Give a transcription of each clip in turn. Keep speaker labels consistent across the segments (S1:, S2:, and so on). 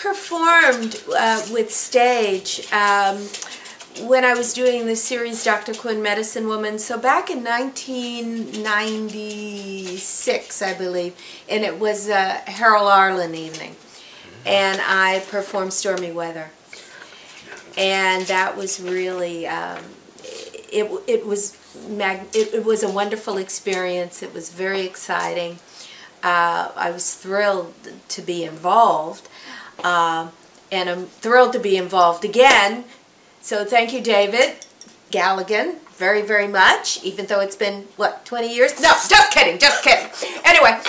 S1: performed with S.T.A.G.E. When I was doing the series Dr. Quinn Medicine Woman, so back in 1996, I believe, and it was a Harold Arlen evening, and I performed Stormy Weather, and that was really, it was a wonderful experience. It was very exciting. I was thrilled to be involved, and I'm thrilled to be involved again. So thank you, David Galligan, very, very much, even though it's been, what, 20 years? No, just kidding, just kidding. Anyway,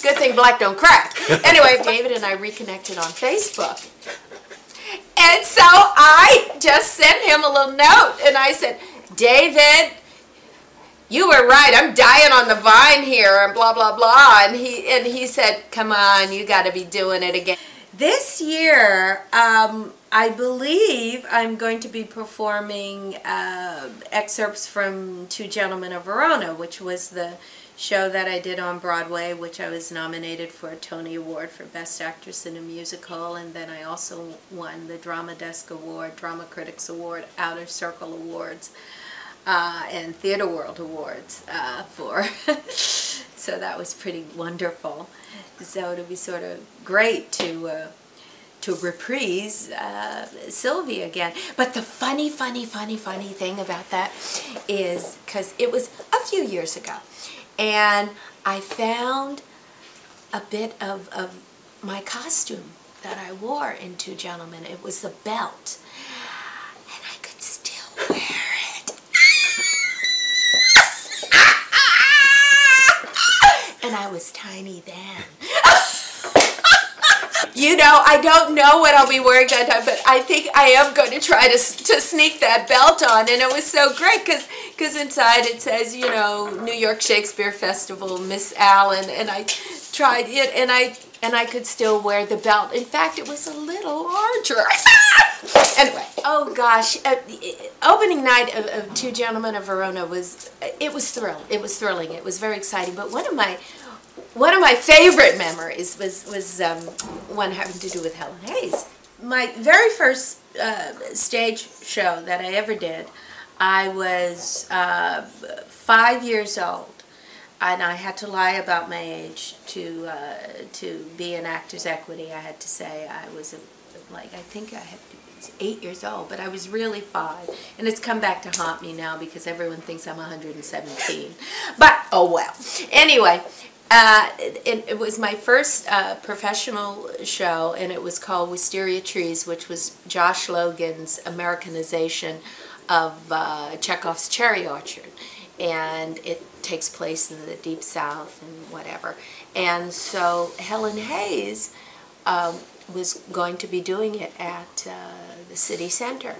S1: good thing black don't crack. Anyway, David and I reconnected on Facebook. And so I just sent him a little note, and I said, David, you were right, I'm dying on the vine here, and blah, blah, blah. And he said, come on, you got to be doing it again. This year, I believe I'm going to be performing excerpts from Two Gentlemen of Verona, which was the show that I did on Broadway, which I was nominated for a Tony Award for Best Actress in a Musical, and then I also won the Drama Desk Award, Drama Critics Award, Outer Circle Awards, and Theatre World Awards for. So that was pretty wonderful. So it'll be sort of great to reprise Sylvia again. But the funny thing about that is, because it was a few years ago, and I found a bit of my costume that I wore in Two Gentlemen. It was the belt, and I could still wear it. And I was tiny then. You know, I don't know what I'll be wearing that time, but I think I am going to try to sneak that belt on. And it was so great because inside it says, you know, New York Shakespeare Festival, Miss Allen, and I tried it, and I could still wear the belt. In fact, it was a little larger. Anyway, oh gosh, opening night of Two Gentlemen of Verona was thrilling. It was thrilling. It was very exciting. But one of my favorite memories was one having to do with Helen Hayes. My very first stage show that I ever did, I was 5 years old, and I had to lie about my age to be in Actors Equity. I had to say I was I think I was 8 years old, but I was really 5, and it's come back to haunt me now because everyone thinks I'm 117. But oh well. Anyway. It was my first professional show, and it was called Wisteria Trees, which was Josh Logan's Americanization of Chekhov's Cherry Orchard, and it takes place in the Deep South and whatever. And so Helen Hayes was going to be doing it at the city center,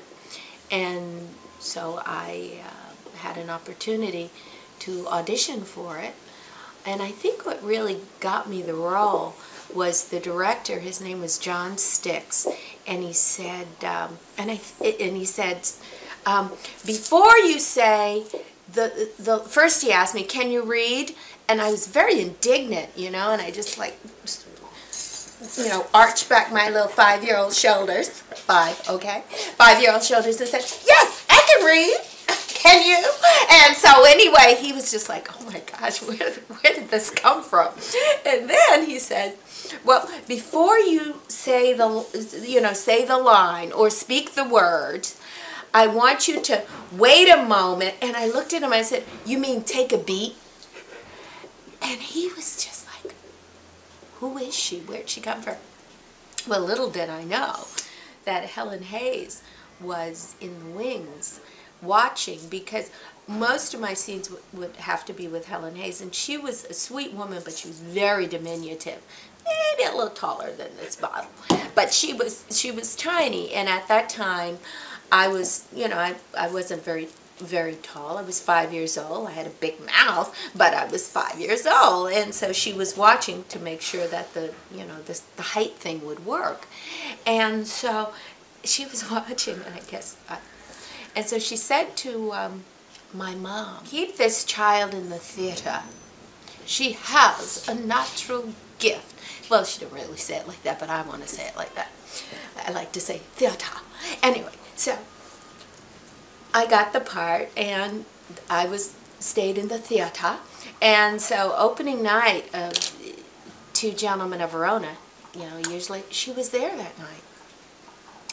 S1: and so I had an opportunity to audition for it. And I think what really got me the role was the director. His name was John Sticks, and he said, before you say first he asked me, can you read? And I was very indignant, you know, and I just arched back my little 5-year-old shoulders, 5-year-old shoulders, and said, yes, I can read. Can you? And so anyway, he was just like, oh my gosh, where did this come from? And then he said, well, before you say the line or speak the words, I want you to wait a moment. And I looked at him and I said, you mean take a beat? And he was just like, who is she? Where'd she come from? Well, little did I know that Helen Hayes was in the wings watching, because most of my scenes would have to be with Helen Hayes, and she was a sweet woman, but she was very diminutive, maybe a little taller than this bottle, but she was tiny. And at that time I was, you know, I wasn't very tall. I was 5 years old. I had a big mouth, but I was 5 years old, and so she was watching to make sure that the height thing would work. And so she was watching, and I guess and so she said to my mom, keep this child in the theater. She has a natural gift. Well, she didn't really say it like that, but I want to say it like that. I like to say theater. Anyway, so I got the part, and I stayed in the theater. And so opening night of Two Gentlemen of Verona, usually she was there that night.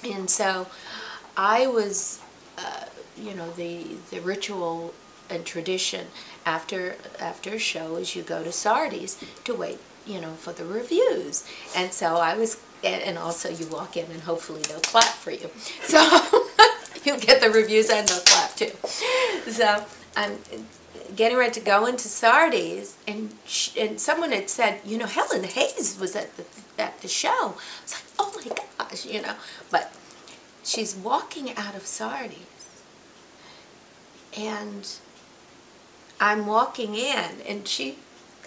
S1: And so I was, the ritual and tradition after a show is you go to Sardi's to wait, for the reviews. And so I was, and also you walk in and hopefully they'll clap for you. So you get the reviews and they'll clap too. So I'm getting ready to go into Sardi's, and someone had said, Helen Hayes was at the show. I was like, oh my gosh, But she's walking out of Sardi's, and I'm walking in, and she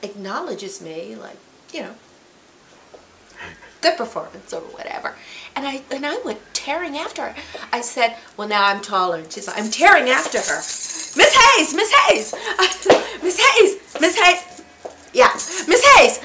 S1: acknowledges me, like, good performance or whatever. And I went tearing after her. I said, well, now I'm taller. And she's like, I'm tearing after her. Miss Hayes, Miss Hayes, Miss Hayes, Miss Hayes. Yeah, Miss Hayes.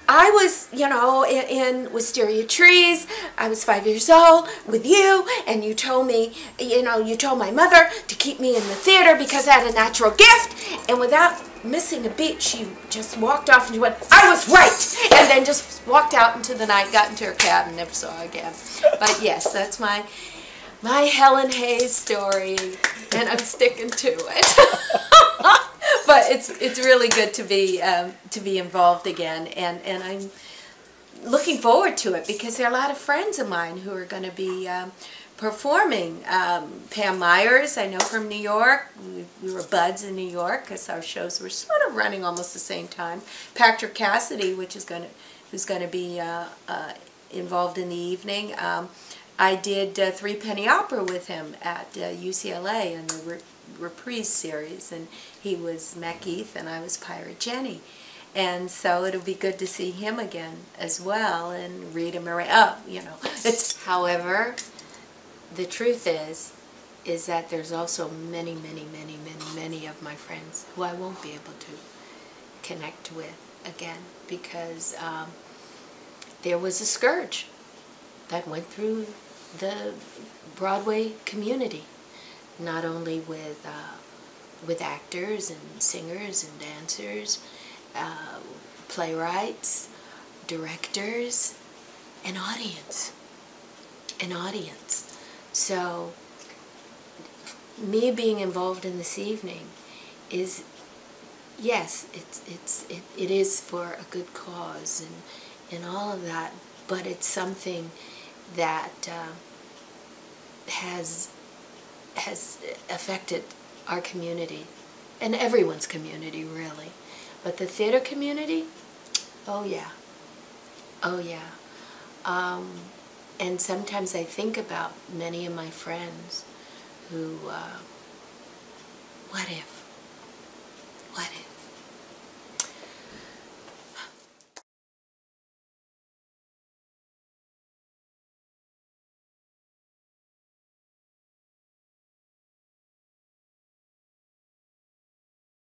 S1: I was, in Wisteria Trees. I was 5 years old with you, and you told me, you told my mother to keep me in the theater because I had a natural gift. And without missing a beat, she just walked off and she went, I was right! And then just walked out into the night, got into her cab, and never saw her again. But yes, that's my Helen Hayes story, and I'm sticking to it. But it's really good to be involved again, and I'm looking forward to it because there are a lot of friends of mine who are going to be performing. Pam Myers, I know from New York. We were buds in New York because our shows were sort of running almost the same time. Patrick Cassidy, who's going to be involved in the evening. I did Three Penny Opera with him at UCLA in the Reprise series, and he was Mackeith and I was Pirate Jenny. And so it'll be good to see him again as well, and Rita Marie. However, the truth is that there's also many of my friends who I won't be able to connect with again because there was a scourge that went through the Broadway community, not only with actors and singers and dancers, playwrights, directors, and audience. So me being involved in this evening is, yes, it is for a good cause and all of that, but it's something that has affected our community and everyone's community, really. But the theater community, oh yeah. And sometimes I think about many of my friends who, what if?